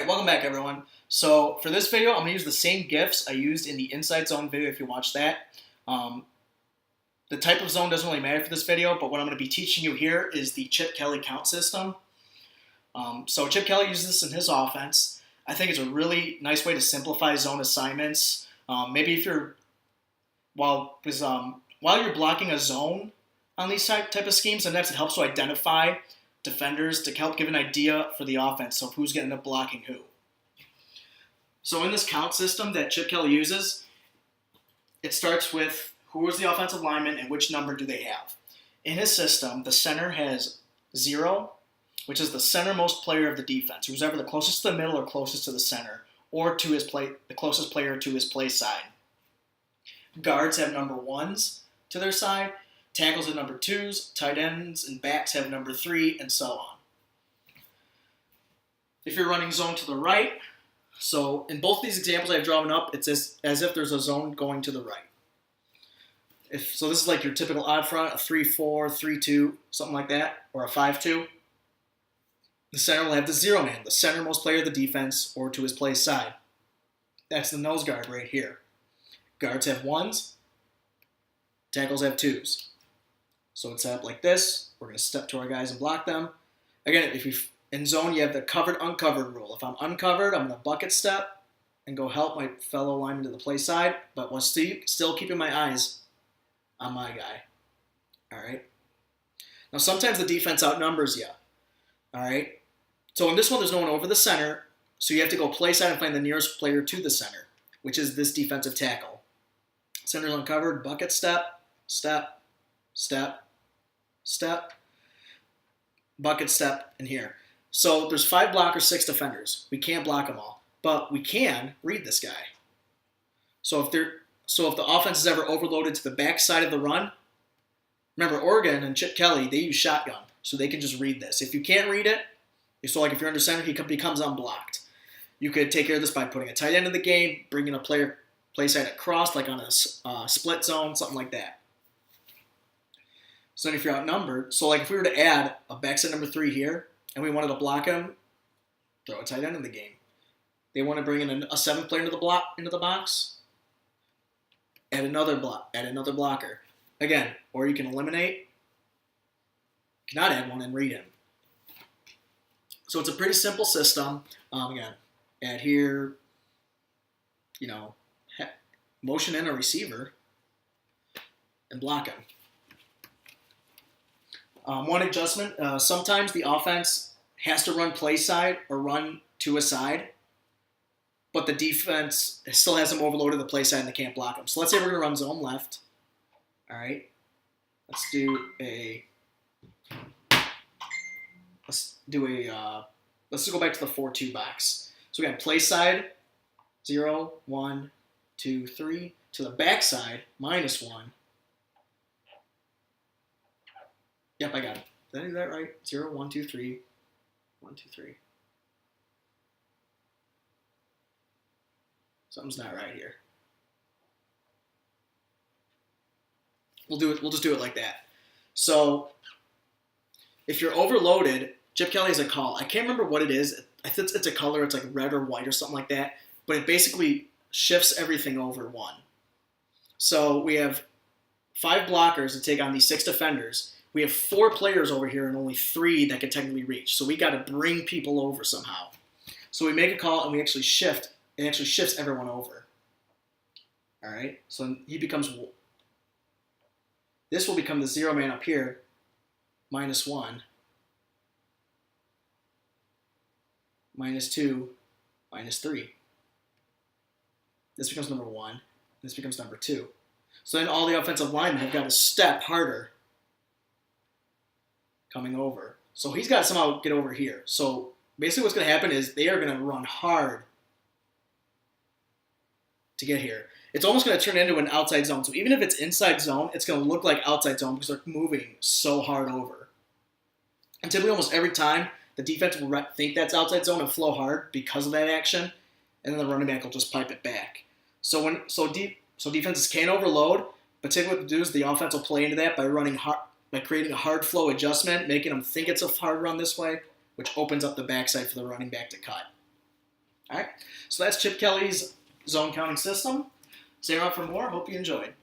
Alright, welcome back everyone. So for this video, I'm going to use the same GIFs I used in the Inside Zone video if you watch that. The type of zone doesn't really matter for this video, but what I'm going to be teaching you here is the Chip Kelly count system. So Chip Kelly uses this in his offense. I think it's a really nice way to simplify zone assignments. Maybe if you're, while you're blocking a zone on these type of schemes, sometimes it helps to identify defenders to help give an idea for the offense of who's going to end up blocking who. So in this count system that Chip Kelly uses, it starts with who is the offensive lineman and which number do they have. In his system, the center has 0, which is the centermost player of the defense, who's ever the closest to the middle or closest to the center, or to his the closest player to his play side. Guards have number 1s to their side. Tackles have number 2s, tight ends and backs have number 3, and so on. If you're running zone to the right, so in both these examples I've drawn up, it's as if there's a zone going to the right. So this is like your typical odd front, a 3-4, 3-2, something like that, or a 5-2. The center will have the 0 man, the centermost player of the defense, or to his play side. That's the nose guard right here. Guards have 1s, tackles have 2s. So it's set up like this. We're going to step to our guys and block them. Again, if you in zone, you have the covered-uncovered rule. If I'm uncovered, I'm going to bucket step and go help my fellow lineman to the play side, but while still keeping my eyes on my guy. All right? Now, sometimes the defense outnumbers you. All right? So in this one, there's no one over the center, so you have to go play side and find the nearest player to the center, which is this defensive tackle. Center's uncovered, bucket step, step, step, step, bucket step in here. So there's 5 blockers, 6 defenders. We can't block them all, but we can read this guy. So if the offense is ever overloaded to the back side of the run, remember Oregon and Chip Kelly, they use shotgun, so they can just read this. If you can't read it, so like if you're under center, he becomes unblocked. You could take care of this by putting a tight end in the game, bringing a player play side across, like on a split zone, something like that. So then if you're outnumbered, so like if we were to add a backside number 3 here, and we wanted to block him, throw a tight end in the game. They want to bring in a 7th player into the box, add another blocker. Again, or you can eliminate, you cannot add one and read him. So it's a pretty simple system. Again, add here, motion in a receiver and block him. One adjustment, sometimes the offense has to run play side or run to a side, but the defense still has them overloaded the play side and they can't block them. So let's say we're going to run zone left. All right. Let's just go back to the 4-2 box. So we got play side, 0, 1, 2, 3. To the back side, -1. Yep, I got it. Did I do that right? 0, 1, 2, 3. 1, 2, 3. Something's not right here. We'll just do it like that. So if you're overloaded, Chip Kelly has a call. I can't remember what it is. I think it's a color. It's like red or white or something like that. But it basically shifts everything over 1. So we have 5 blockers to take on these 6 defenders. We have 4 players over here and only 3 that can technically reach. So we got to bring people over somehow. So we make a call and we actually shift. It actually shifts everyone over. All right. So he becomes. This will become the 0 man up here, -1, -2, -3. This becomes number 1. This becomes number 2. So then all the offensive linemen have got to step harder coming over. So he's got to somehow get over here. So basically what's going to happen is they are going to run hard to get here. It's almost going to turn into an outside zone. So even if it's inside zone, it's going to look like outside zone because they're moving so hard over. And typically almost every time, the defense will think that's outside zone and flow hard because of that action, and then the running back will just pipe it back. So defenses can't overload, but typically what they do is the offense will play into that by running hard, by creating a hard flow adjustment, making them think it's a hard run this way, which opens up the backside for the running back to cut. All right. So that's Chip Kelly's zone counting system. Stay around for more. Hope you enjoyed.